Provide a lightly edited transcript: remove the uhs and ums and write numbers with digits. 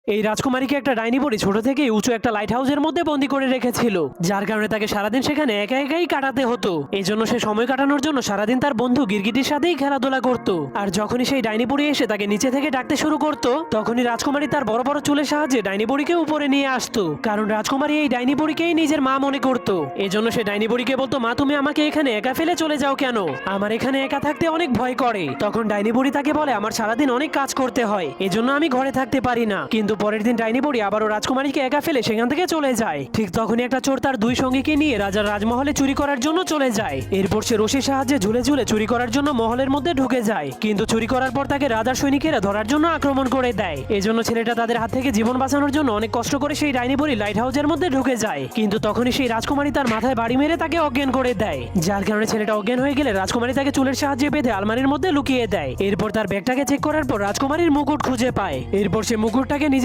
এই রাজকুমারীকে একটা ডাইনি বুড়ি ছোট থেকেই উঁচু একটা লাইট হাউসের মধ্যে বন্দি করে রেখেছিল, যার কারণে তাকে সারাদিন সেখানে একা একাই কাটাতে হতো। এই জন্য সে সময় কাটানোর জন্য সারাদিন তার বন্ধু গিরগিটির সাথেই খেলাধুলা করত। আর যখনই সেই ডাইনি বুড়ি এসে তাকে নিচে থেকে ডাকতে শুরু করত, তখনই রাজকুমারী তার বড় বড় চুলের সাহায্যে ডাইনি বুড়িকে উপরে নিয়ে আসতো, কারণ রাজকুমারী এই ডাইনি বুড়িকেই নিজের মা মনে করত। এজন্য সে ডাইনি বুড়িকে বলতো, মা তুমি আমাকে এখানে একা ফেলে চলে যাও কেন? আমার এখানে একা থাকতে অনেক ভয় করে। তখন ডাইনি বুড়ি তাকে বলে, আমার সারাদিন অনেক কাজ করতে হয়, এজন্য আমি ঘরে থাকতে পারি না। কিন্তু পরের দিন ডাইনি বুড়ি আবারও রাজকুমারীকে একা ফেলে সেখান থেকে চলে যায়। ঠিক তখনই একটা চোর তার দুই সঙ্গীকে নিয়ে রাজার রাজমহলে চুরি করার জন্য চলে যায়। এরপর সে রশির সাহায্যে ঝুলে ঝুলে চুরি করার জন্য মহলের মধ্যে ঢুকে যায়, কিন্তু চুরি করার পর তাকে রাজার সৈনিকেরা ধরার জন্য আক্রমণ করে দেয়। এজন্য ছেলেটা তাদের হাত থেকে জীবন বাঁচানোর জন্য অনেক কষ্ট করে সেই ডাইনি বুড়ি লাইট হাউসের মধ্যে ঢুকে যায়। কিন্তু তখনই সেই রাজকুমারী তার মাথায় বাড়ি মেরে তাকে অজ্ঞান করে দেয়, যার কারণে ছেলেটা অজ্ঞান হয়ে গেলে রাজকুমারী তাকে চুলের সাহায্যে বেঁধে আলমারির মধ্যে লুকিয়ে দেয়। এরপর তার ব্যাগটাকে চেক করার পর রাজকুমারীর মুকুট খুঁজে পায়। এরপর সে মুকুটটাকে নিজের